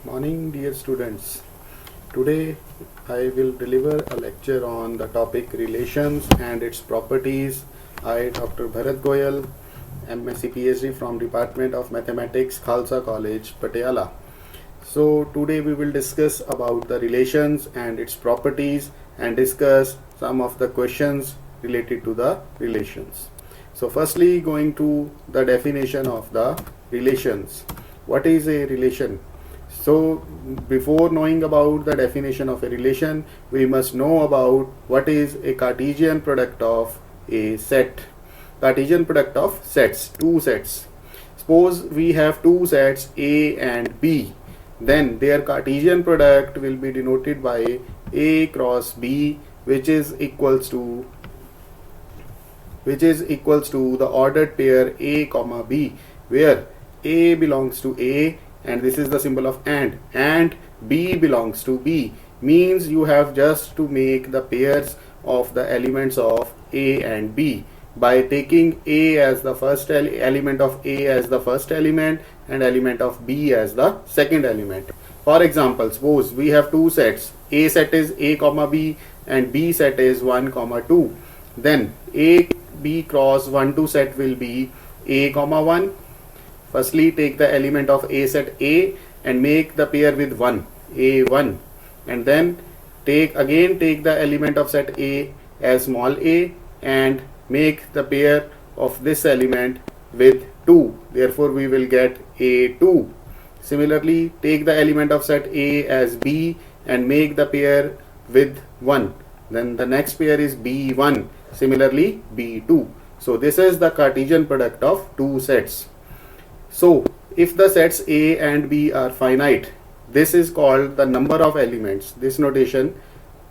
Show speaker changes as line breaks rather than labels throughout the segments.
Morning, dear students. Today I will deliver a lecture on the topic relations and its properties. I, Dr. Bharat Goyal, MSc PhD from Department of Mathematics, Khalsa College, Patiala. So today we will discuss about the relations and its properties and discuss some of the questions related to the relations. So firstly, going to the definition of the relations. What is a relation? So before knowing about the definition of a relation, we must know about what is a Cartesian product of a set. Cartesian product of sets, two sets. Suppose we have two sets A and B, then their Cartesian product will be denoted by A cross B, which is equals to the ordered pair A comma B, where A belongs to A and this is the symbol of and B belongs to B, means you have just to make the pairs of the elements of A and B by taking A as the first element of A as the first element and element of B as the second element. For example, suppose we have two sets. A set is A comma B and B set is 1 comma 2. Then A B cross 1 2 set will be A comma 1. Firstly, take the element of A set A and make the pair with 1, A1, and then take the element of set A as small a and make the pair of this element with 2. Therefore, we will get A2. Similarly, take the element of set A as B and make the pair with 1. Then the next pair is B1. Similarly, B2. So this is the Cartesian product of two sets. So, if the sets A and B are finite, this is called the number of elements. This notation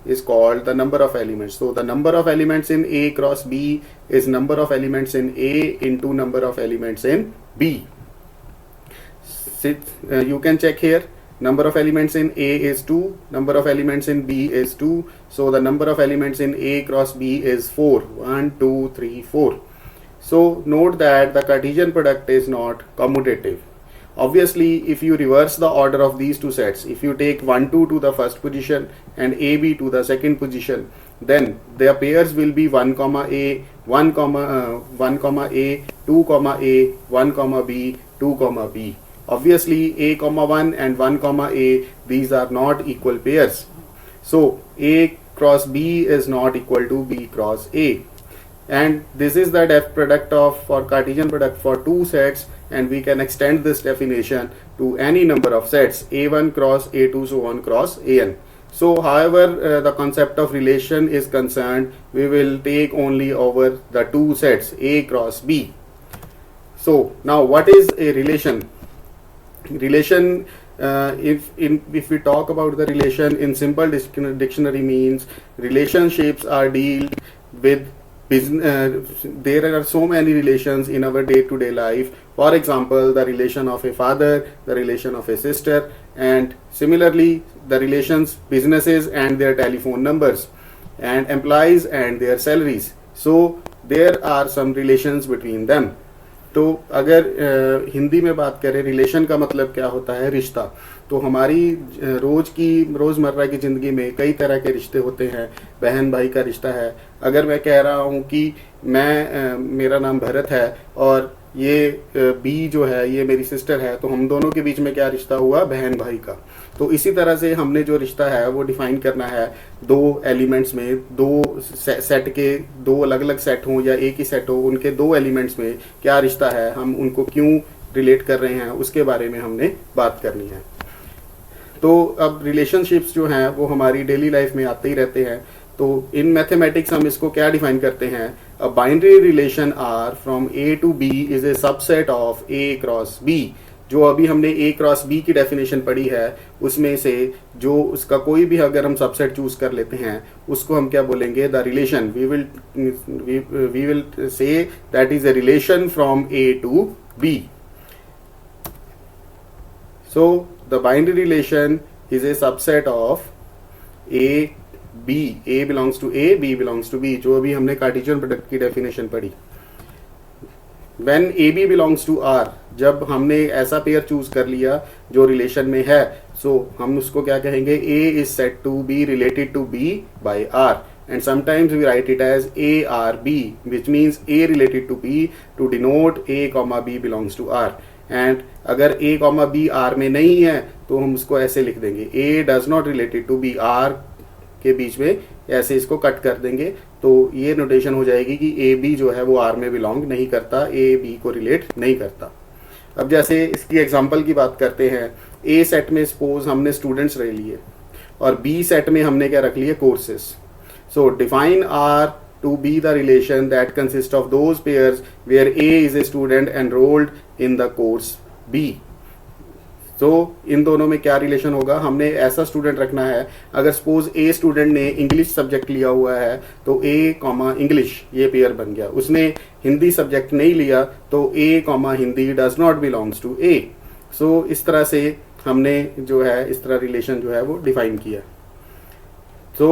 is called the number of elements. So, the number of elements in A cross B is number of elements in A into number of elements in B. You can check here. Number of elements in A is 2, number of elements in B is 2. So, the number of elements in A cross B is 4. 1, 2, 3, 4. So note that the Cartesian product is not commutative. Obviously, if you reverse the order of these two sets, if you take 1 2 to the first position and AB to the second position, then their pairs will be 1 comma A, 1 comma A, 2 comma A, 1 comma B, 2 comma B. Obviously, A comma 1 and 1 comma A, these are not equal pairs. So A cross B is not equal to B cross A. And this is the def product of for Cartesian product for two sets, and we can extend this definition to any number of sets A1 cross A2 so on cross AN. So however the concept of relation is concerned, we will take only over the two sets A cross B. So now what is a relation? Relation, if we talk about the relation in simple dictionary, means relationships are dealt with there are so many relations in our day-to-day life. For example, the relation of a father, the relation of a sister, and similarly the relations businesses and their telephone numbers, and employees and their salaries. So there are some relations between them. तो अगर हिंदी में बात करें relation का मतलब क्या होता है, रिश्ता. तो हमारी रोज़मर्रा की ज़िंदगी में कई तरह के रिश्ते होते हैं. बहन भाई का रिश्ता है. अगर मैं कह रहा हूँ कि मेरा नाम भरत है और ये बी जो है ये मेरी सिस्टर है, तो हम दोनों के बीच में क्या रिश्ता हुआ, बहन भाई का. तो इसी तरह से हमने जो रिश्ता है वो डिफाइन करना है दो एलिमेंट्स में, दो सेट के दो अलग अलग सेट हों या एक ही सेट हो, उनके दो एलिमेंट्स में क्या रिश्ता है, हम उनको क्यों रिलेट कर रहे हैं, उसके बारे में हमने बात करनी है. तो अब रिलेशनशिप्स जो हैं वो हमारी डेली लाइफ में आते ही रहते हैं. तो इन मैथमेटिक्स हम इसको क्या डिफाइन करते हैं, a binary relation R from A to B is a subset of A cross B. जो अभी हमने ए क्रॉस बी की डेफिनेशन पढ़ी है उसमें से जो उसका कोई भी अगर हम सबसेट चूज कर लेते हैं उसको हम क्या बोलेंगे, the relation. We will say that is a relation from A to B. So the binary relation is a subset of A B. A belongs to A, B belongs to B, जो अभी हमने Cartesian product की definition पढ़ी. When A B belongs to R, जब हमने ऐसा pair choose कर लिया जो रिलेशन में है, सो हम उसको क्या कहेंगे, A is said to be related to B by R, and sometimes we write it as A R B, which means A related to B to denote A comma B belongs to R. And अगर A comma B R में नहीं है तो हम उसको ऐसे लिख देंगे, A does not related to B, R के बीच में ऐसे इसको कट कर देंगे, तो ये नोटेशन हो जाएगी कि A B जो है वो R में बिलोंग नहीं करता, A B को रिलेट नहीं करता। अब जैसे इसकी एग्जांपल की बात करते हैं, A सेट में सपोज हमने स्टूडेंट्स ले लिए और B सेट में हमने क्या रख लिए, courses. So define R to be the relation that consists of those pairs where A is a student enrolled in the course B. So इन दोनों में क्या रिलेशन होगा, हमने ऐसा स्टूडेंट रखना है, अगर सपोज ए स्टूडेंट ने इंग्लिश सब्जेक्ट लिया हुआ है तो ए कॉमा इंग्लिश ये पेयर बन गया, उसने हिंदी सब्जेक्ट नहीं लिया तो A comma Hindi does not belongs to A. So इस तरह से हमने जो है इस तरह रिलेशन जो है वो डिफाइन किया। तो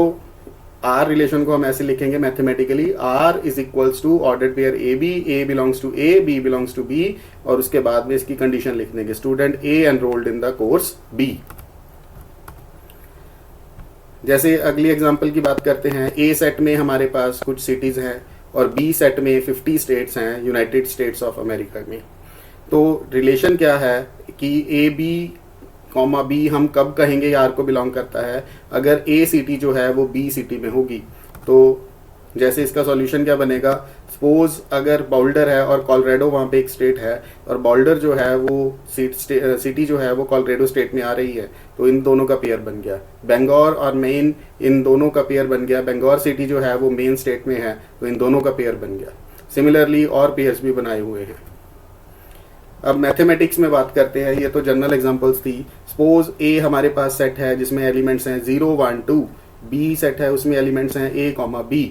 आर रिलेशन को हम ऐसे लिखेंगे mathematically, R is equals to ordered pair A B, A belongs to A, B belongs to B, और उसके बाद में इसकी कंडीशन लिख देंगे, student A enrolled in the course B. जैसे अगली एग्जांपल की बात करते हैं, ए सेट में हमारे पास कुछ सिटीज हैं और बी सेट में 50 स्टेट्स हैं यूनाइटेड स्टेट्स ऑफ अमेरिका में। तो रिलेशन क्या है कि ए बी कॉमा बी हम कब कहेंगे आर को बिलोंग करता है, अगर ए सिटी जो है वो बी सिटी में होगी। तो जैसे इसका सॉल्यूशन क्या बनेगा, सपोज अगर बोल्डर है और कोलोराडो वहाँ पे एक स्टेट है और बोल्डर जो है वो सिटी जो है वो कोलोराडो स्टेट में आ रही है, तो इन दोनों का पेयर बन गया। बेंगौर और मेन, इन दोनों का पेयर बन गया। बेंगौर सिटी जो है वो मेन स्टेट में है तो इन दोनों का पेयर बन गया। सिमिलरली और पेयर्स भी बनाए हुए हैं। अब मैथमेटिक्स में बात करते हैं, ये तो जनरल एग्जांपल्स थी। सपोज ए हमारे पास सेट है जिसमें एलिमेंट्स हैं 0 1 2, बी सेट है उसमें एलिमेंट्स हैं ए कॉमा बी।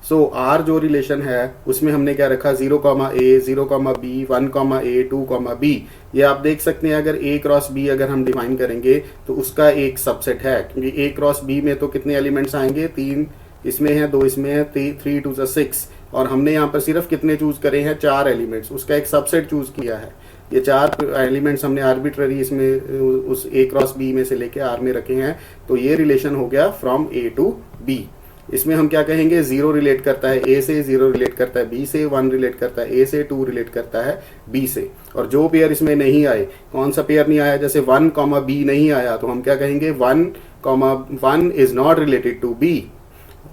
सो आर जो रिलेशन है उसमें हमने क्या रखा, 0 कॉमा ए, 0 कॉमा बी, 1 कॉमा ए, 2 कॉमा बी। ये आप देख सकते हैं अगर ए क्रॉस बी अगर हम डिफाइन करेंगे तो उसका एक सबसेट है, क्योंकि ए क्रॉस बी में तो कितने एलिमेंट्स आएंगे, 3 इसमें है, 2 इसमें है, 3 2 6, और हमने यहाँ पर सिर्फ कितने चूज करे हैं, 4 एलिमेंट्स, उसका एक सबसेट चूज किया है। ये 4 एलिमेंट्स हमने आर्बिट्ररी इसमें उस ए क्रॉस बी में से लेके आर में रखे हैं। तो ये रिलेशन हो गया फ्रॉम ए टू बी। इसमें हम क्या कहेंगे, 0 रिलेट करता है ए से, 0 रिलेट करता है बी से, 1 रिलेट करता है ए से, 2 रिलेट करता है बी से। और जो पेयर इसमें नहीं आए, कौन सा पेयर नहीं आया, जैसे 1 कॉमा बी नहीं आया तो हम क्या कहेंगे, 1 comma 1 is not related to B.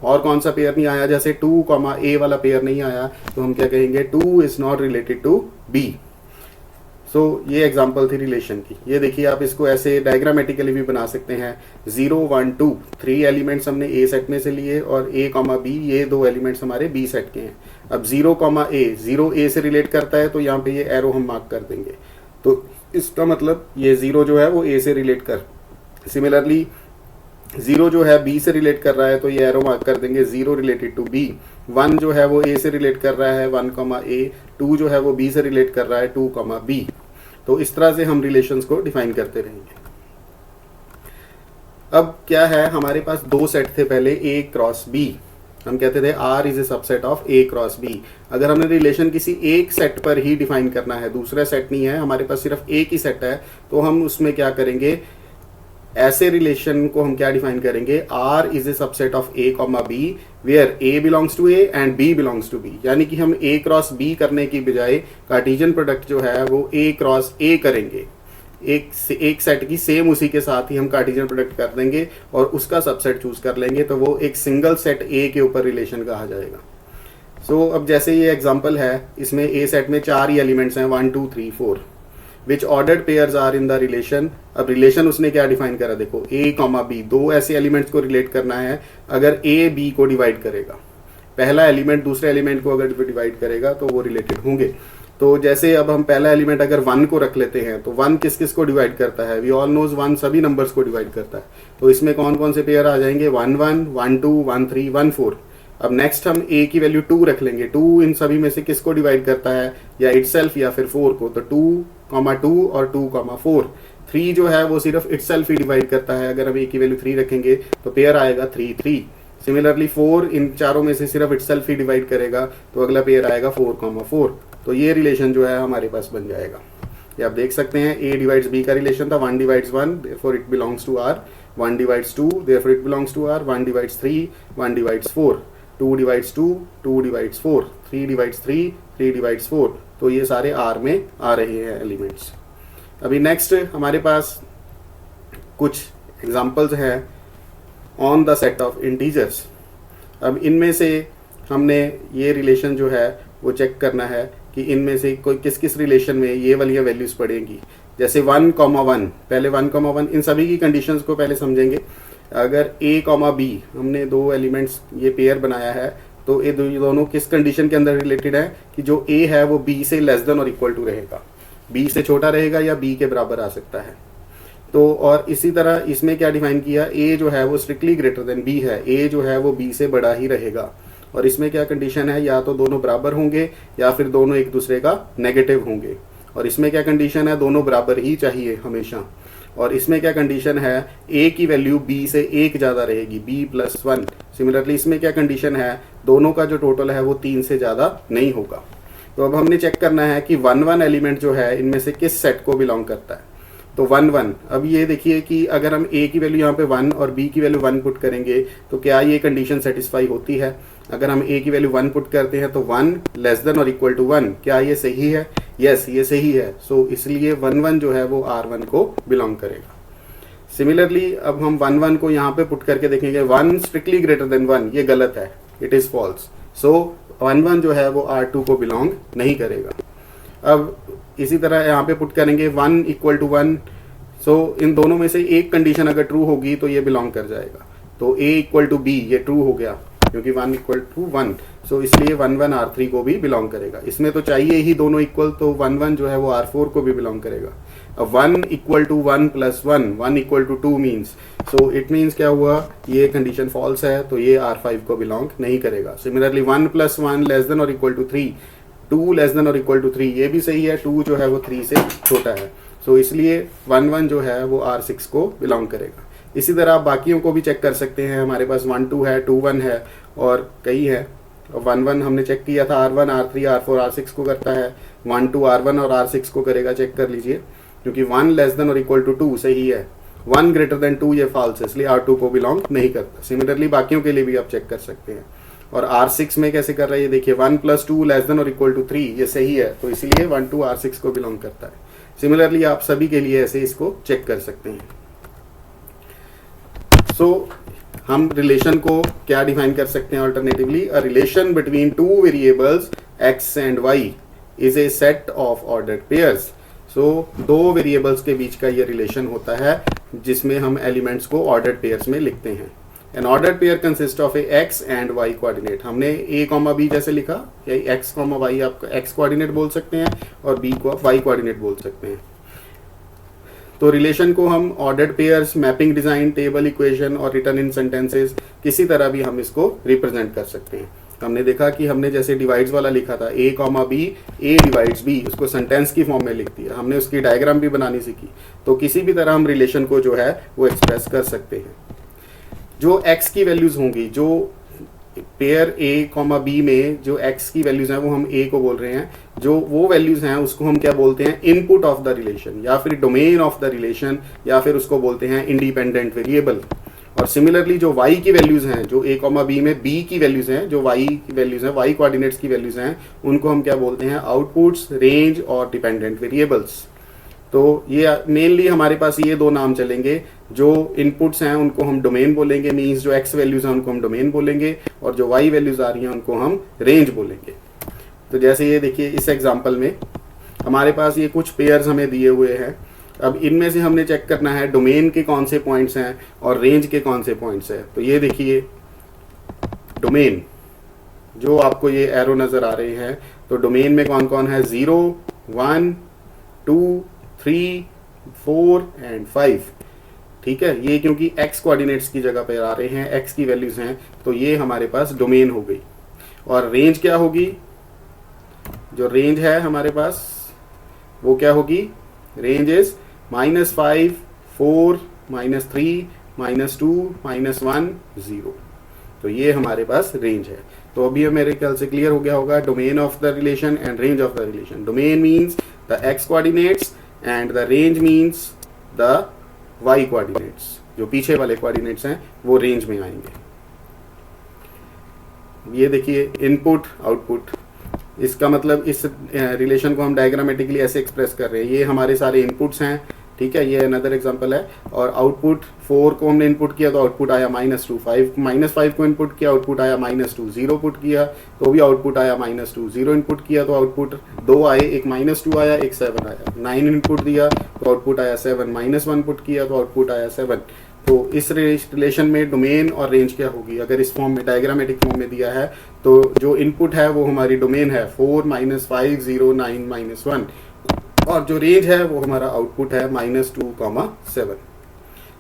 और कौन सा पेयर नहीं आया, जैसे 2 कॉमा ए वाला पेयर नहीं आया तो हम क्या कहेंगे, 2 is not related to B. So ये एग्जांपल थी रिलेशन की। ये देखिए आप इसको ऐसे डायग्रामेटिकली भी बना सकते हैं। 0 1 2 3 एलिमेंट्स हमने ए सेट में से लिए और ए कॉमा बी ये 2 एलिमेंट्स हमारे बी सेट के हैं। अब 0 कॉमा ए, 0 ए से रिलेट करता है तो यहाँ पे ये एरो हम मार्क कर देंगे, तो इसका मतलब ये 0 जो है वो ए से रिलेट कर। सिमिलरली 0 जो है बी से रिलेट कर रहा है तो ये एरो मार्क कर देंगे, 0 रिलेटेड टू बी। 1 जो है वो ए से रिलेट कर रहा है, 1 कॉमा ए। 2 जो है वो बी से रिलेट कर रहा है, 2 कॉमा बी। तो इस तरह से हम रिलेशंस को डिफाइन करते रहेंगे। अब क्या है, हमारे पास 2 सेट थे पहले, ए क्रॉस बी। हम कहते थे R is a subset of A cross B. अगर हमने रिलेशन किसी एक सेट पर ही डिफाइन करना है, दूसरा सेट नहीं है, हमारे पास सिर्फ एक ही सेट है, तो हम उसमें क्या करेंगे, ऐसे रिलेशन को हम क्या डिफाइन करेंगे, R is a subset of A comma B where A belongs to A and B belongs to B. यानी कि हम ए क्रॉस बी करने की बजाय कार्टेशियन प्रोडक्ट जो है वो ए क्रॉस ए करेंगे। एक सेट की सेम उसी के साथ ही हम कार्टेशियन प्रोडक्ट कर देंगे और उसका सबसेट चूज कर लेंगे, तो वो एक सिंगल सेट ए के ऊपर रिलेशन कहा जाएगा। सो अब जैसे ये एग्जांपल है, इसमें ए सेट में 4 ही एलिमेंट्स हैं, 1 2 3 4, which ordered pairs are in the relation. अब रिलेशन उसने क्या डिफाइन करा, देखो ए कॉमा बी, 2 ऐसे एलिमेंट्स को रिलेट करना है। अगर ए बी को डिवाइड करेगा, पहला एलिमेंट दूसरे एलिमेंट को अगर डिवाइड करेगा तो वो रिलेटेड होंगे। तो जैसे अब हम पहला एलिमेंट अगर 1 को रख लेते हैं तो 1 किस किस को डिवाइड करता है, वी ऑल नोज 1 सभी नंबर्स को डिवाइड करता है। तो इसमें कौन कौन से पेयर आ जाएंगे, 1 1 1 2 1 3 1 4। अब नेक्स्ट हम a की वैल्यू 2 रख लेंगे। 2 इन सभी में से किसको डिवाइड करता है, या इटसेल्फ या फिर 4 को, तो 2 और 2 4। 3 जो है वो सिर्फ इटसेल्फ ही डिवाइड करता है। अगर हम a की वैल्यू 3 रखेंगे तो पेयर आएगा 3 3। सिमिलरली 4 इन चारों में से सिर्फ इटसेल्फ ही डिवाइड करेगा तो अगला पेयर आएगा 4 4। तो तो ये रिलेशन जो है हमारे पास बन जाएगा। ये आप देख सकते हैं, A डिवाइड्स B का रिलेशन था, 1 divides 1 therefore it belongs to R, 1 divides 2 therefore it belongs to R, 1 divides 3, 1 divides 4, 2 divides 2, 2 divides 4, 3 divides 3, 3 divides 4। तो ये सारे R में आ रहे हैं एलिमेंट्स। अभी नेक्स्ट हमारे पास कुछ एग्जाम्पल्स हैं on the set of integers. अब इनमें से हमने ये रिलेशन जो है वो चेक करना है कि इनमें से कोई किस किस रिलेशन में ये वाली वैल्यूज पड़ेंगी। जैसे 1, 1, पहले 1, 1 इन सभी की कंडीशंस को पहले समझेंगे। अगर A, B हमने दो एलिमेंट्स ये पेयर बनाया है, तो ये दोनों किस कंडीशन के अंदर रिलेटेड है कि जो A है वो B से लेस देन और इक्वल टू रहेगा, B से छोटा रहेगा या B के बराबर आ सकता है। तो और इसी तरह इसमें क्या डिफाइन किया, A जो है वो स्ट्रिक्टली ग्रेटर देन B है, A जो है वो B से बड़ा ही रहेगा। और इसमें क्या कंडीशन है, या तो दोनों बराबर होंगे या फिर दोनों एक दूसरे का नेगेटिव होंगे। और इसमें क्या कंडीशन है, दोनों बराबर ही चाहिए हमेशा। और इसमें क्या कंडीशन है, A की वैल्यू B से 1 ज़्यादा रहेगी, B+1। सिमिलरली इसमें क्या कंडीशन है, दोनों का जो टोटल है वो 3 से ज़्यादा नहीं होगा। तो अब हमने चेक करना है कि 1, 1 एलिमेंट जो है इनमें से किस सेट को बिलोंग करता है। तो 1, 1, अब ये देखिए कि अगर हम A की वैल्यू यहाँ पे 1 और B की वैल्यू 1 पुट करेंगे तो क्या ये कंडीशन सेटिस्फाई होती है। अगर हम A की वैल्यू 1 पुट करते हैं तो 1 लेस देन और इक्वल टू 1, क्या ये सही है, यस ये सही है। सो इसलिए 1, 1 जो है वो R1 को बिलोंग करेगा। सिमिलरली अब हम 1, 1 को यहाँ पे पुट करके देखेंगे, 1 स्ट्रिक्टली ग्रेटर देन 1, ये गलत है, इट इज फॉल्स। सो 1, 1 जो है वो R2 को बिलोंग नहीं करेगा। अब इसी तरह यहाँ पे पुट करेंगे 1 इक्वल टू 1, सो इन दोनों में से एक कंडीशन अगर ट्रू होगी तो ये बिलोंग कर जाएगा। तो A इक्वल टू B ये ट्रू हो गया क्योंकि 1 इक्वल टू 1, सो इसलिए 1, 1 R3 को भी बिलोंग करेगा। इसमें तो चाहिए ही दोनों इक्वल, तो 1, 1 जो है वो R4 को भी बिलोंग करेगा। अब 1 equal to 1 plus 1, 1 equal to 2 means, so it means क्या हुआ, ये कंडीशन फॉल्स है, तो ये R5 को बिलोंग नहीं करेगा। सिमिलरली 1 + 1 लेस देन और इक्वल टू 3, 2 लेस देन और इक्वल टू 3, ये भी सही है, 2 जो है वो 3 से छोटा है। सो इसलिए 1, 1 जो है वो R6 को बिलोंग करेगा। इसी तरह आप बाकियों को भी चेक कर सकते हैं। हमारे पास 1, 2 है, 2, 1 है और कई है। 1, 1 हमने चेक किया था, R1, R3, R4, R6 को करता है, 1, 2 R1 और R6 को करेगा, चेक कर लीजिए। क्योंकि 1 लेस देन और इक्वल टू 2 सही है, 1 ग्रेटर देन 2 ये फॉल्स है, इसलिए R2 को बिलोंग नहीं करता। सिमिलरली बाकियों के लिए भी आप चेक कर सकते हैं। और R6 में कैसे कर रहा है ये देखिए, 1 + 2 लेस देन और इक्वल टू 3 ये सही है, तो इसलिए 1, 2 R6 को बिलोंग करता है। सिमिलरली आप सभी के लिए ऐसे इसको चेक कर सकते हैं। सो हम रिलेशन को क्या डिफाइन कर सकते हैं alternatively, a relation between two variables x and y is a set of ordered pairs. So दो वेरिएबल्स के बीच का ये रिलेशन होता है जिसमें हम एलिमेंट्स को ऑर्डर्ड पेयर्स में लिखते हैं। N ordered pair consist of A x and y coordinate. हमने a, b जैसे लिखा, या x, y आप x कोऑर्डिनेट बोल सकते हैं और b को y कोऑर्डिनेट बोल सकते हैं। तो रिलेशन को हम ordered pairs, mapping design, table equation और रिटर्न इन सेंटेंसेस किसी तरह भी हम इसको रिप्रेजेंट कर सकते हैं। हमने देखा कि हमने जैसे डिवाइड्स वाला लिखा था, a, b, a divides b, उसको सेंटेंस की फॉर्म में लिख दिया, हमने उसकी डायग्राम भी बनानी सीखी। तो किसी भी तरह हम रिलेशन को जो है वो एक्सप्रेस कर सकते हैं। जो x की वैल्यूज होंगी, जो पेयर a, b में जो x की वैल्यूज हैं वो हम a को बोल रहे हैं, जो वो वैल्यूज हैं उसको हम क्या बोलते हैं, इनपुट ऑफ द रिलेशन या फिर डोमेन ऑफ द रिलेशन, या फिर उसको बोलते हैं इंडिपेंडेंट वेरिएबल। और सिमिलरली जो y की वैल्यूज हैं, जो a, b में b की वैल्यूज हैं, जो y की वैल्यूज हैं, y कोऑर्डिनेट्स की वैल्यूज हैं, उनको हम क्या बोलते हैं, आउटपुट्स, रेंज और डिपेंडेंट वेरिएबल्स। तो ये मेनली हमारे पास ये दो नाम चलेंगे। जो इनपुट्स हैं उनको हम डोमेन बोलेंगे, मींस जो x वैल्यूज हैं उनको हम डोमेन बोलेंगे, और जो y वैल्यूज आ रही हैं उनको हम रेंज बोलेंगे। तो जैसे ये देखिए इस एग्जांपल में हमारे पास ये कुछ पेयर्स हमें दिए हुए हैं। अब इनमें से हमने चेक करना है डोमेन के कौन से पॉइंट्स हैं और रेंज के कौन से पॉइंट्स हैं। तो ये देखिए डोमेन, जो आपको ये एरो नजर आ रहे हैं, तो डोमेन में कौन कौन है, 0, 1, 2, 3, 4 एंड 5। ठीक है, ये क्योंकि x कोऑर्डिनेट्स की जगह पे आ रहे हैं, x की वैल्यूज हैं, तो ये हमारे पास डोमेन हो गई। और रेंज क्या होगी, जो रेंज है हमारे पास वो क्या होगी, रेंज इज -5, 4, -3, -2, -1, 0। तो ये हमारे पास रेंज है। तो अभी मेरे ख्याल से क्लियर हो गया होगा domain of the relation and range of the relation. Domain means the x coordinates and the range means the y coordinates. जो पीछे वाले कोऑर्डिनेट्स हैं वो रेंज में आएंगे। ये देखिए इनपुट आउटपुट, इसका मतलब इस रिलेशन को हम डायग्रामेटिकली ऐसे एक्सप्रेस कर रहे हैं। ये हमारे सारे इनपुट्स हैं, ठीक है, ये अनदर एग्जांपल है। और आउटपुट 4 को हमने इनपुट किया तो आउटपुट आया -2, 5 को इनपुट किया आउटपुट आया -2, 0 पुट किया तो भी आउटपुट आया -2, 0 इनपुट किया तो आउटपुट 2 आए, एक -2 आया एक 7 आया, 9 इनपुट दिया तो आउटपुट आया 7, -1 पुट किया तो आउटपुट आया 7। तो इस रिलेशन में डोमेन और रेंज क्या होगी? अगर इस फॉर्म में डायग्रामेटिक फॉर्म में दिया है तो जो इनपुट है वो हमारी डोमेन है 4 -5 0 9 -1, और जो रेंज है वो हमारा आउटपुट है -2, 7।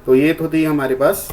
तो ये तो थी हमारे पास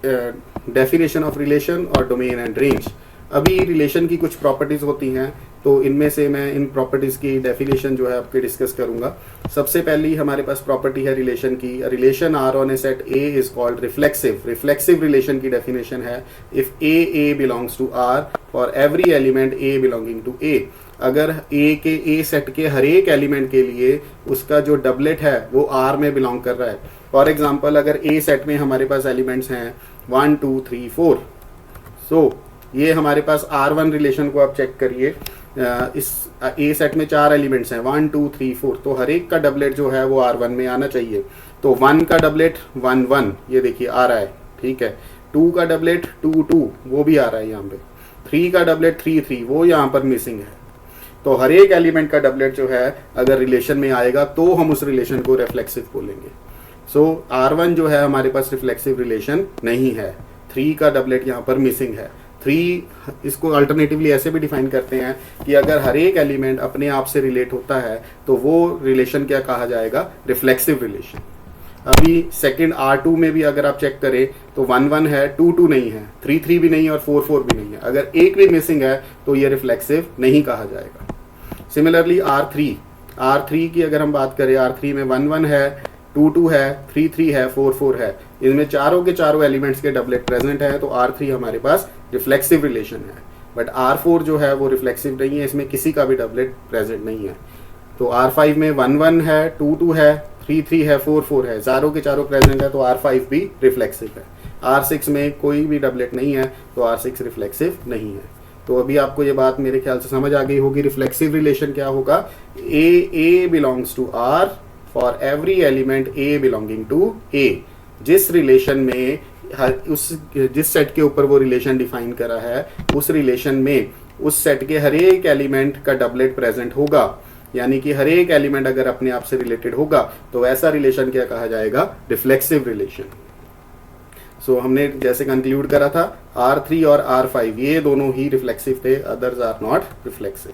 डेफिनेशन ऑफ रिलेशन और डोमेन एंड रेंज। अभी रिलेशन की कुछ प्रॉपर्टीज होती हैं, तो इनमें से मैं इन प्रॉपर्टीज की डेफिनेशन जो है आपके डिस्कस करूंगा। सबसे पहली हमारे पास प्रॉपर्टी है रिलेशन की। Relation R on a set A is called reflexive. Reflexive relation की डेफिनेशन है if A belongs to R for every element A belonging to A. अगर ए सेट के हर एक एलिमेंट के लिए उसका जो डबलेट है वो आर में बिलोंग कर रहा है। फॉर एग्जाम्पल अगर ए सेट में हमारे पास एलिमेंट्स हैं 1 2 3 4, सो ये हमारे पास R1 रिलेशन को आप चेक करिए। इस ए सेट में 4 एलिमेंट्स हैं 1 2 3 4, तो हर एक का डबलेट जो है वो R1 में आना चाहिए। तो 1 का डबलेट 1 1 ये देखिए आ रहा है, ठीक है। 2 का डबलेट 2 2 वो भी आ रहा है यहाँ पे। 3 का डबलेट 3 3 वो यहाँ पर मिसिंग है। तो हर एक एलिमेंट का डबलेट जो है अगर रिलेशन में आएगा तो हम उस रिलेशन को रिफ्लेक्सिव बोलेंगे। सो R1 जो है हमारे पास रिफ्लेक्सिव रिलेशन नहीं है। 3 का डबलेट यहाँ पर मिसिंग है। 3 इसको अल्टरनेटिवली ऐसे भी डिफाइन करते हैं कि अगर हर एक एलिमेंट अपने आप से रिलेट होता है तो वो रिलेशन क्या कहा जाएगा? Reflexive relation. अभी सेकंड R2 में भी अगर आप चेक करें तो 1 1 है, 2 2 नहीं है, 3 3 भी नहीं है और 4 4 भी नहीं है। अगर एक भी मिसिंग है तो ये रिफ्लेक्सिव नहीं कहा जाएगा। सिमिलरली R3 की अगर हम बात करें, R3 में 1 1 है, 2 2 है, 3 3 है, 4 4 है, इनमें चारों के चारों एलिमेंट्स के डबलेट प्रेजेंट है, तो R3 हमारे पास रिफ्लेक्सिव रिलेशन है। बट R4 जो है वो रिफ्लेक्सिव नहीं है, इसमें किसी का भी डबलेट प्रेजेंट नहीं है। तो R5 में 1 1 है, 2 2 है, 3 3 है, 4 4 है, चारों के चारों प्रेजेंट है, तो R5 भी रिफ्लेक्सिव है। R6 में कोई भी डबलेट नहीं है, तो R6 रिफ्लेक्सिव नहीं है। तो अभी आपको ये बात मेरे ख्याल से समझ आ गई होगी। रिफ्लेक्सिव रिलेशन क्या होगा? A belongs to R for every element A belonging to A. जिस रिलेशन में जिस सेट के ऊपर वो रिलेशन डिफाइन करा है उस रिलेशन में उस सेट के हर एक एलिमेंट का डबलेट प्रेजेंट होगा, यानी कि हर एक एलिमेंट अगर अपने आप से रिलेटेड होगा तो ऐसा रिलेशन क्या कहा जाएगा? Reflexive relation. सो हमने जैसे कंक्लूड करा था R3 और R5 ये दोनों ही रिफ्लेक्सिव थे, अदर्स आर नॉट रिफ्लेक्सिव।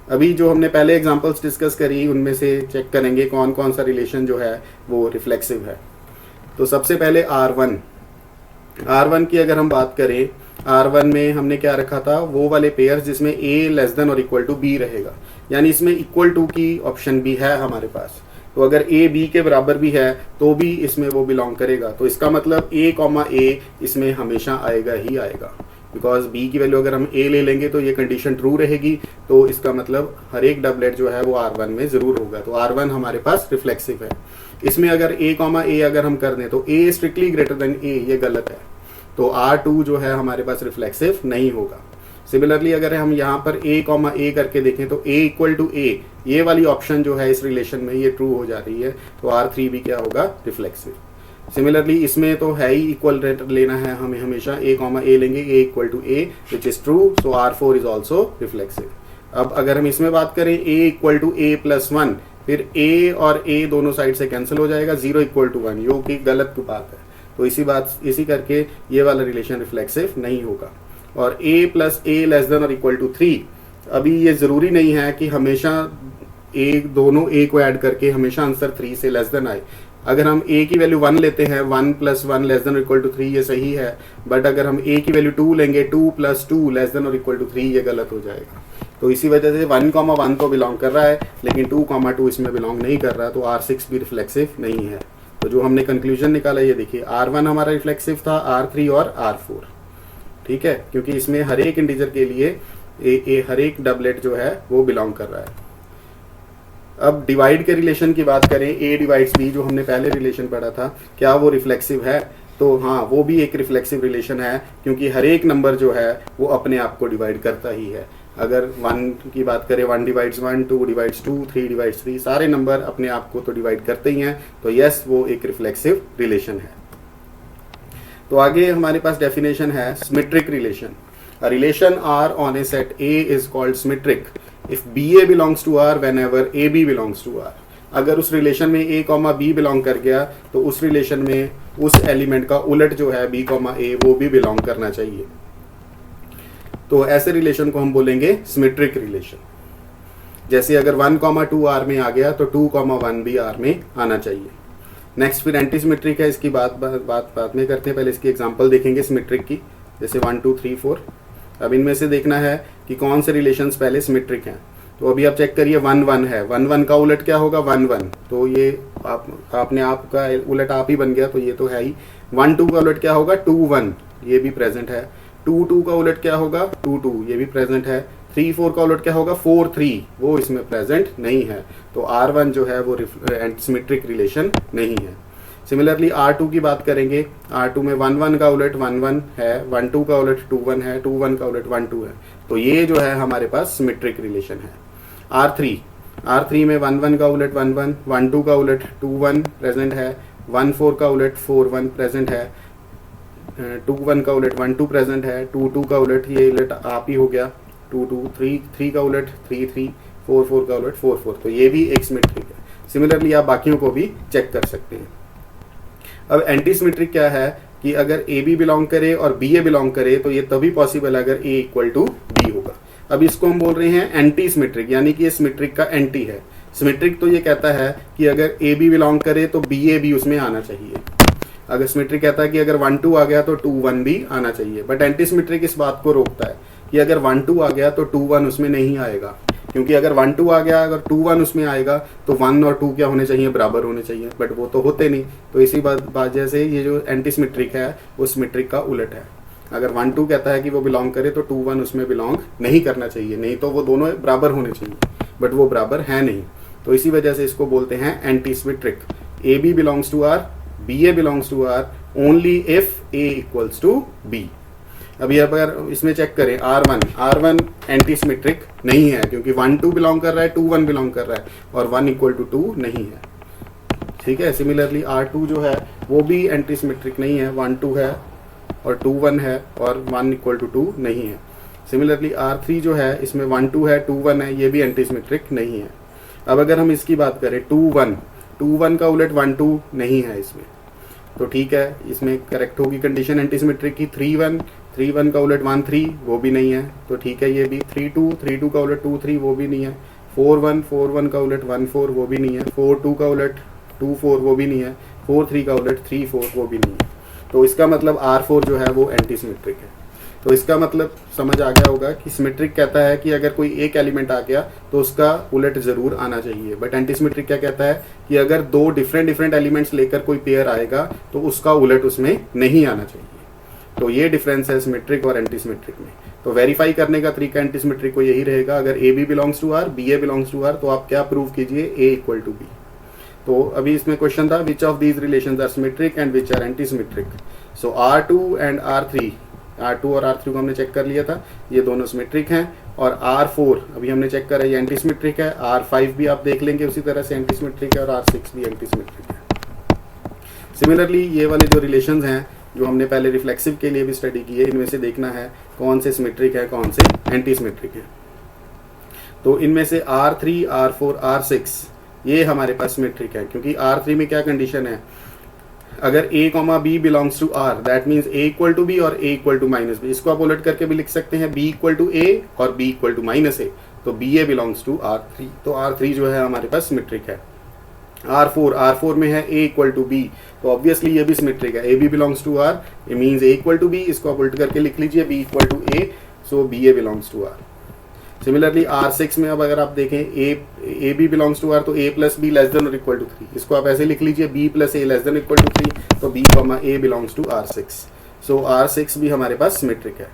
अभी जो हमने पहले एग्जांपल्स डिस्कस करी उनमें से चेक करेंगे कौन कौन सा रिलेशन जो है वो रिफ्लेक्सिव है। तो सबसे पहले R1 की अगर हम बात करें, R1 में हमने क्या रखा था? वो वाले पेयर जिसमें A लेस देन और इक्वल टू B रहेगा, यानी इसमें इक्वल टू की ऑप्शन भी है हमारे पास। तो अगर A B के बराबर भी है तो भी इसमें वो बिलोंग करेगा। तो इसका मतलब A, इसमें हमेशा आएगा ही आएगा, बिकॉज B की वैल्यू अगर हम A ले लेंगे तो ये कंडीशन ट्रू रहेगी, तो इसका मतलब हर एक डबलेट जो है वो R1 में जरूर होगा। तो R1 हमारे पास रिफ्लेक्सिव है। इसमें अगर A, अगर हम कर दें तो A strictly greater than A, ये गलत है। तो R2 जो है हमारे पास रिफ्लेक्सिव नहीं होगा। सिमिलरली अगर हम यहाँ पर A करके देखें तो A इक्वल टू A, ये वाली ऑप्शन जो है इस रिलेशन में ये ट्रू हो जा रही है, तो R3 भी क्या होगा? रिफ्लेक्सिव। सिमिलरली इसमें तो है ही इक्वल लेना है हमें हमेशा, A लेंगे, A equal to A which is true, so R4 is also reflexive. अब अगर हम इसमें बात करें A equal to A plus 1, फिर A और A दोनों साइड से कैंसिल हो जाएगा, 0 इक्वल टू 1, जो कि गलत बात है। तो इसी करके ये वाला रिलेशन रिफ्लेक्सिव नहीं होगा। और A plus A less than और इक्वल टू 3, अभी ये जरूरी नहीं है कि हमेशा दोनों A को ऐड करके हमेशा आंसर 3 से लेस देन आए। अगर हम A की वैल्यू 1 लेते हैं, 1 प्लस 1 लेस देन और इक्वल टू 3, ये सही है। बट अगर हम A की वैल्यू 2 लेंगे, 2 प्लस 2 लेस देन और इक्वल टू 3, ये गलत हो जाएगा। तो इसी वजह से 1, 1 तो बिलोंग कर रहा है, लेकिन 2, 2 इसमें बिलोंग नहीं कर रहा, तो R6 भी रिफ्लेक्सिव नहीं है। तो जो हमने कंक्लूजन निकाला ये देखिए, R1 हमारा रिफ्लेक्सिव था, R3 और R4, ठीक है, क्योंकि इसमें हर एक इंटीजर के लिए हर एक डबलेट जो है वो बिलोंग कर रहा है। अब डिवाइड के रिलेशन की बात करें, A डिवाइड्स B, जो हमने पहले रिलेशन पढ़ा था, क्या वो रिफ्लेक्सिव है? तो हाँ, वो भी एक रिफ्लेक्सिव रिलेशन है, क्योंकि हर एक नंबर जो है वो अपने आप को डिवाइड करता ही है। अगर 1 की बात करें, 1 डिवाइड्स 1, 2 डिवाइड्स 2, 3 डिवाइड्स 3, सारे नंबर अपने आप को तो डिवाइड करते ही हैं, तो यस, वो एक रिफ्लेक्सिव रिलेशन है। तो आगे हमारे पास डेफिनेशन है symmetric relation. A relation R on a set A is called symmetric if BA belongs to R whenever AB belongs to R। अगर उस रिलेशन में A, B बिलोंग कर गया तो उस रिलेशन में उस एलिमेंट का उलट जो है B, A वो भी बिलोंग करना चाहिए। तो ऐसे रिलेशन को हम बोलेंगे सिमेट्रिक रिलेशन। जैसे अगर 1, 2 R में आ गया तो 2, 1 भी R में आना चाहिए। नेक्स्ट फिर एंटी सिमेट्रिक है, इसकी बात में करते हैं, पहले इसकी एग्जांपल देखेंगे सिमेट्रिक की, जैसे 1, 2, 3, 4। अब इनमें से देखना है कि कौन से रिलेशंस पहले सिमेट्रिक हैं। तो अभी आप चेक करिए, 1, 1 है, 1, 1 का उलट क्या होगा? 1, 1, तो ये आपने आपका उलट आप ही बन गया, तो ये तो है ही। 1, 2 का उलट क्या होगा? 2, 1, ये भी प्रेजेंट है। 2, 2 का उलट क्या होगा? 2, 2, ये भी प्रेजेंट है। 3, 4 का उलट क्या होगा? 4, 3, वो इसमें प्रेजेंट नहीं है। तो R1 जो है वो सिमेट्रिक रिलेशन नहीं है। सिमिलरली R2 की बात करेंगे, R2 में 1, 1 का उलट 1, 1 है, 1, 2 का उलट 2, 1 है, 2, 1 का उलट 1, 2 है, तो ये जो है हमारे पास सिमेट्रिक रिलेशन है। R3 में 1, 1 का उलट 1, 1, 1, 2 का उलट 2, 1 प्रेजेंट है, 1, 4 का उलट 4, 1 प्रेजेंट है, 2, 1 का उलट 1, 2 प्रेजेंट है, 2, 2 का उलट ये उलट आप ही हो गया, 2, 2, 3 का उलट 3, 3, 4, 4 का उलट 4, 4, तो ये भी एक सिमेट्रिक है। सिमिलरली आप बाकियों को भी चेक कर सकते हैं। अब एंटी सिमेट्रिक क्या है कि अगर ए बी बिलोंग करे और बी ए बिलोंग करे तो ये तभी पॉसिबल है अगर ए इक्वल टू बी होगा। अब इसको हम बोल रहे हैं एंटी सिमेट्रिक, यानी कि ये सिमेट्रिक का एंटी है। सिमेट्रिक तो ये कहता है कि अगर ए बी बिलोंग करे तो बी ए भी उसमें आना चाहिए। अगर सिमेट्रिक कहता है कि अगर 1, 2 आ गया तो 2, 1 भी आना चाहिए। बट एंटी सिमेट्रिक इस बात को रोकता है कि अगर 1, 2 आ गया तो 2, 1 उसमें नहीं आएगा, क्योंकि अगर 1, 2 आ गया, अगर 2, 1 उसमें आएगा तो 1 और 2 क्या होने चाहिए? बराबर होने चाहिए, बट वो तो होते नहीं। तो इसी बात जैसे ये जो एंटी सिमेट्रिक है वो सिमेट्रिक का उलट है। अगर 1, 2 कहता है कि वो बिलोंग करे तो 2, 1 उसमें बिलोंग नहीं करना चाहिए, नहीं तो वो दोनों बराबर होने चाहिए, बट वो बराबर है नहीं। तो इसी वजह से इसको बोलते हैं anti symmetric. A B belongs to R, B A belongs to R only if A equals to B. अभी अगर इसमें चेक करें R1 एंटी सिमेट्रिक नहीं है, क्योंकि 1, 2 बिलोंग कर रहा है, 2, 1 बिलोंग कर रहा है और 1 इक्वल टू 2 नहीं है। ठीक है। सिमिलरली R2 जो है वो भी एंटी सिमेट्रिक नहीं है, 1, 2 है और 2, 1 है और 1 इक्वल टू 2 नहीं है। सिमिलरली R3 जो है इसमें 1, 2 है, 2, 1 है, ये भी एंटी सिमेट्रिक नहीं है। अब अगर हम इसकी बात करें 2, 1 का उलट 1, 2 नहीं है इसमें, तो ठीक है, इसमें करेक्ट होगी कंडीशन एंटी सिमेट्रिक की। 3, 1 का उलट 1, 3 वो भी नहीं है, तो ठीक है ये भी। 3, 2 का उलट 2, 3 वो भी नहीं है। 4, 1 का उलट 1, 4 वो भी नहीं है। 4, 2 का उलट 2, 4 वो भी नहीं है। 4, 3 का उलट 3, 4 वो भी नहीं है। तो इसका मतलब R4 जो है वो एंटी सिमेट्रिक है। तो इसका मतलब समझ आ गया होगा कि सिमेट्रिक कहता है कि अगर कोई एक एलिमेंट आ गया तो उसका उलट जरूर आना चाहिए, बट एंटी सिमेट्रिक क्या कहता है कि अगर दो डिफरेंट एलिमेंट्स लेकर कोई पेयर आएगा तो उसका उलट उसमें नहीं आना चाहिए। तो ये डिफरेंस है सिमेट्रिक और एंटी सिमेट्रिक में। तो वेरीफाई करने का तरीका एंटी सिमेट्रिक को यही रहेगा, अगर A B belongs to R, B A belongs to R, तो आप क्या प्रूव कीजिए? A equal to B. तो अभी इसमें क्वेश्चन था which of these relations are symmetric and which are anti symmetric. So R2 and R3, R2 और R3 को हमने चेक कर लिया था, ये दोनों सिमेट्रिक हैं। और R4 अभी हमने चेक करा, ये एंटी सिमेट्रिक है। R5 भी आप देख लेंगे उसी तरह से एंटी सिमेट्रिक है, और R6 भी एंटी सिमेट्रिक है। सिमिलरली ये वाले जो रिलेशंस हैं जो हमने पहले रिफ्लेक्सिव के लिए भी स्टडी की है, इनमें से देखना है कौन से सिमेट्रिक है, कौन से एंटी सिमेट्रिक है। तो इनमें से R3, R4, R6 ये हमारे पास सिमेट्रिक है, क्योंकि R3 में क्या कंडीशन है? अगर A, B belongs to R, that means A equal to B और A equal to minus B। इसको आप उलट करके भी लिख सकते हैं, B इक्वल टू A और B equal to minus A, तो BA बिलोंग्स टू R3। तो R3 जो है हमारे पास सिमेट्रिक है। R4 में है A इक्वल टू B, तो ऑब्वियसली ये भी सिमेट्रिक है। AB belongs to R, it means A equal to B, इसको आप उल्ट करके लिख लीजिए B equal to A, so BA belongs to R। Similarly R6 में अब अगर आप देखें A B belongs to R, तो A plus B less than और इक्वल टू 3, इसको आप ऐसे लिख लीजिए B plus A less than equal to 3, तो B comma A belongs to R6। So R6 भी हमारे पास सिमेट्रिक है।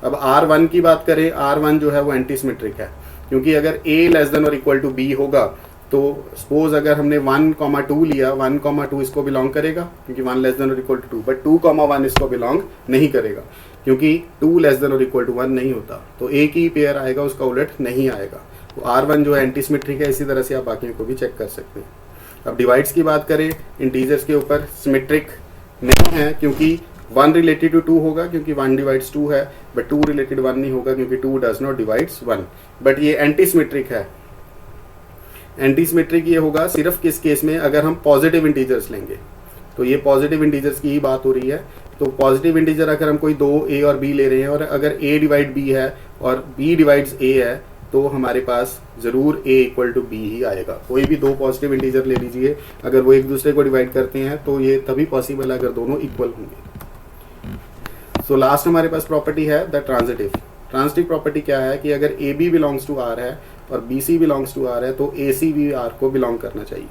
अब R1 की बात करें, R1 जो है वो एंटी सिमेट्रिक है, क्योंकि अगर a लेस देन और इक्वल टू बी होगा तो सपोज अगर हमने 1,2 लिया, 1,2 इसको बिलोंग करेगा क्योंकि 1 लेस देन और इक्वल टू 2, बट 2,1 इसको बिलोंग नहीं करेगा क्योंकि 2 लेस देन और इक्वल टू 1 नहीं होता, तो एक ही पेयर आएगा, उसका उलट नहीं आएगा। तो R1 जो है एंटी सिमेट्रिक है। इसी तरह से आप बाकियों को भी चेक कर सकते हैं। अब डिवाइड्स की बात करें, इंटीजर्स के ऊपर सिमेट्रिक नहीं है क्योंकि 1 रिलेटेड टू 2 होगा क्योंकि 1 डिवाइड्स 2 है, बट 2 रिलेटेड 1 नहीं होगा क्योंकि 2 डज नॉट डिवाइड्स 1। बट ये एंटी सिमेट्रिक है। एंटी सिमेट्रिक ये होगा सिर्फ किस केस में, अगर हम पॉजिटिव इंटीजर्स लेंगे, तो ये पॉजिटिव इंटीजर्स की ही बात हो रही है। तो पॉजिटिव इंटीजर अगर हम कोई 2 ए और बी ले रहे हैं और अगर ए डिवाइड बी है और बी डिवाइड्स ए है, तो हमारे पास जरूर a इक्वल टू बी ही आएगा। कोई भी 2 पॉजिटिव इंटीजर ले लीजिए, अगर वो एक दूसरे को डिवाइड करते हैं तो ये तभी पॉसिबल है अगर दोनों इक्वल होंगे। सो लास्ट हमारे पास प्रॉपर्टी है द ट्रांजिटिव। ट्रांजिटिव प्रॉपर्टी क्या है कि अगर A B belongs to R है और B C belongs to R है, तो ए सी भी आर को बिलोंग करना चाहिए,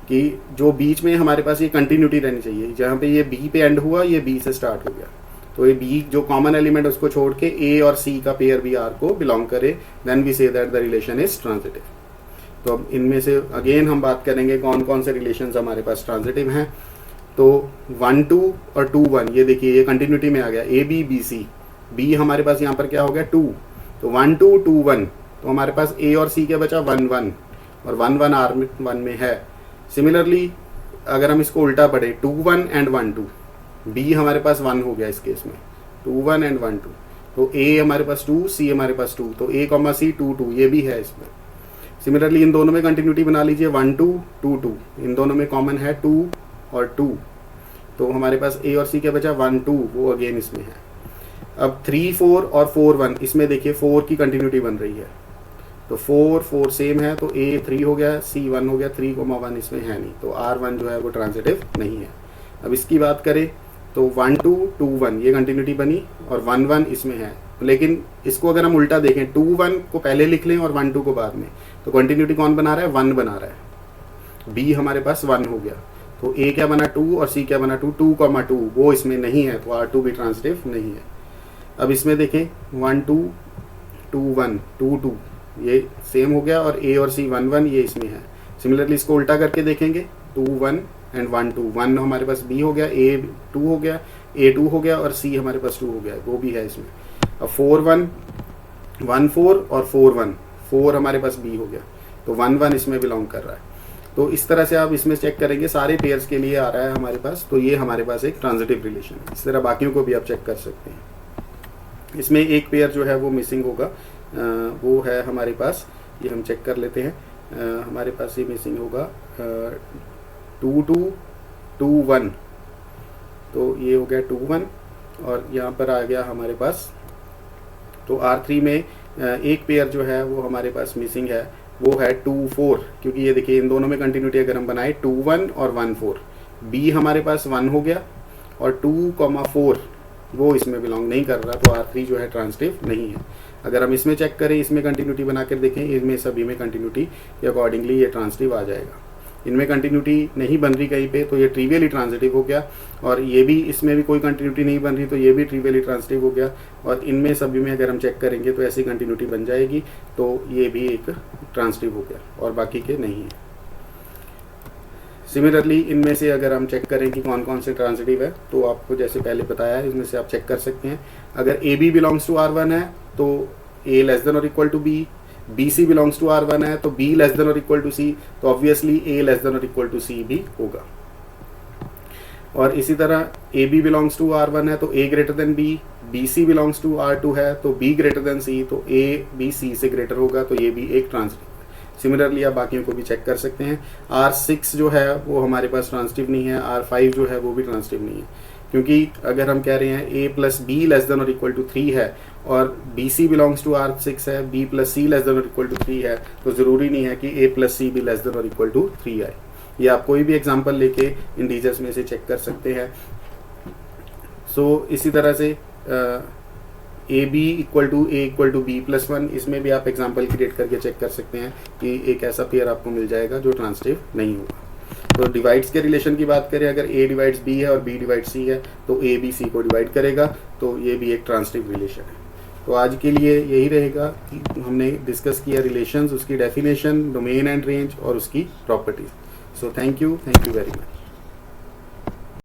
कि जो बीच में हमारे पास ये कंटिन्यूटी रहनी चाहिए। जहाँ पे ये बी पे एंड हुआ, ये बी से स्टार्ट हो गया, तो ये बी जो कॉमन एलिमेंट है उसको छोड़ के ए और सी का पेयर भी आर को बिलोंग करे, then we say that the relation is transitive. तो अब इनमें से अगेन हम बात करेंगे कौन कौन से रिलेशंस हमारे पास ट्रांजिटिव हैं। तो 1 2 और 2 1, ये देखिए ये कंटिन्यूटी में आ गया, A B B C, B हमारे पास यहाँ पर क्या हो गया 2, तो 1 2 2 1, तो हमारे पास ए और सी क्या बचा 1 1, और 1 1 आर 1 में है। सिमिलरली अगर हम इसको उल्टा पढ़े 2 1 एंड 1 2, बी हमारे पास 1 हो गया इस केस में, 2 1 एंड 1 2, तो ए हमारे पास 2, सी हमारे पास 2, तो ए कॉमा सी 2 2, ये भी है इसमें। सिमिलरली इन दोनों में कंटिन्यूटी बना लीजिए 1 2 2 2, इन दोनों में कॉमन है 2 और 2, तो हमारे पास ए और सी क्या बचा 1 2, वो अगेन इसमें है। अब 3 4 और 4 1, इसमें देखिए 4 की कंटिन्यूटी बन रही है, तो 4 4 सेम है, तो ए 3 हो गया, सी 1 हो गया, 3,1 इसमें है नहीं, तो R1 जो है वो ट्रांजिटिव नहीं है। अब इसकी बात करें तो 1 2 2 1 ये कंटिन्यूटी बनी और 1 1 इसमें है, लेकिन इसको अगर हम उल्टा देखें 2 1 को पहले लिख लें और 1 2 को बाद में, तो कंटिन्यूटी कौन बना रहा है 1 बना रहा है, बी हमारे पास 1 हो गया, तो ए क्या बना 2 और सी क्या बना 2, 2,2 वो इसमें नहीं है, तो R2 भी ट्रांजिटिव नहीं है। अब इसमें देखें 1 2 2 1 2 2 ये सेम हो गया, और ए और सी 1 1 ये इसमें है। सिमिलरली इसको उल्टा करके देखेंगे 2 1 एंड 1 2, 1 हमारे पास बी हो गया, ए 2 हो गया, ए 2 हो गया, और सी हमारे पास 2 हो गया, वो भी है इसमें। अब 4 1 1 4 और 4 1, 4 हमारे पास बी हो गया, तो 1 1 इसमें बिलोंग कर रहा है। तो इस तरह से आप इसमें चेक करेंगे, सारे पेयर्स के लिए आ रहा है हमारे पास, तो ये हमारे पास एक ट्रांजिटिव रिलेशन है। इस तरह बाकियों को भी आप चेक कर सकते हैं। इसमें एक पेयर जो है वो मिसिंग होगा, वो है हमारे पास, ये हम चेक कर लेते हैं। हमारे पास ये मिसिंग होगा 2 2 2 1, तो ये हो गया 2 1, और यहाँ पर आ गया हमारे पास, तो R3 में एक पेयर जो है वो हमारे पास मिसिंग है, वो है 2 4, क्योंकि ये देखिए इन दोनों में कंटिन्यूटी अगर हम बनाए 2 1 और 1 4, बी हमारे पास 1 हो गया और 2,4 वो इसमें बिलोंग नहीं कर रहा, तो R3 जो है ट्रांजिटिव नहीं है। अगर हम इसमें चेक करें, इसमें कंटिन्यूटी बना कर देखें, इनमें सभी में कंटिन्यूटी के अकॉर्डिंगली ये ट्रांजिटिव आ जाएगा। इनमें कंटिन्यूटी नहीं बन रही कहीं पे, तो ये ट्रिवियली ट्रांजिटिव हो गया, और ये भी इसमें भी कोई कंटिन्यूटी नहीं बन रही, तो ये भी ट्रिवियली ट्रांजिटिव हो गया, और इनमें सभी में अगर हम चेक करेंगे तो ऐसी कंटिन्यूटी बन जाएगी, तो ये भी एक ट्रांजिटिव हो गया और बाकी के नहीं है। सिमिलरली इनमें से अगर हम चेक करें कि कौन कौन से ट्रांजिटिव है, तो आपको जैसे पहले बताया इसमें से आप चेक कर सकते हैं। अगर A B belongs to R1 है तो ए लेस देन और equal to B, B C belongs to R1 है तो बी लेस देन और इक्वल टू सी, तो ऑब्वियसली ए लेस देन और इक्वल टू सी भी होगा। और इसी तरह ए बी बिलोंग्स टू R1 है तो A greater than B, B C belongs to R2 है तो बी ग्रेटर देन सी, तो ए बी सी से ग्रेटर होगा, तो ये भी एक ट्रांजिटिव। सिमिलरली आप बाकियों को भी चेक कर सकते हैं। R6 जो है वो हमारे पास ट्रांजिटिव नहीं है, R5 जो है वो भी ट्रांजिटिव नहीं है, क्योंकि अगर हम कह रहे हैं a plus B less than और इक्वल टू 3 है और B C belongs to R6 है, b प्लस सी लेस देन और इक्वल टू 3 है, तो ज़रूरी नहीं है कि a प्लस सी भी लेस देन और इक्वल टू 3 आए। ये आप कोई भी एग्जांपल लेके इंटीजर्स में से चेक कर सकते हैं। सो इसी तरह से A B equal to B plus one, इसमें भी आप एग्जाम्पल क्रिएट करके चेक कर सकते हैं कि एक ऐसा पेयर आपको मिल जाएगा जो ट्रांसिटिव नहीं होगा। तो डिवाइड्स के रिलेशन की बात करें, अगर ए डिवाइड्स बी है और बी डिवाइड्स सी है तो ए बी सी को डिवाइड करेगा, तो ये भी एक ट्रांसिटिव रिलेशन है। तो आज के लिए यही रहेगा कि हमने डिस्कस किया रिलेशंस, उसकी डेफिनेशन, डोमेन एंड रेंज और उसकी properties. So thank you very much.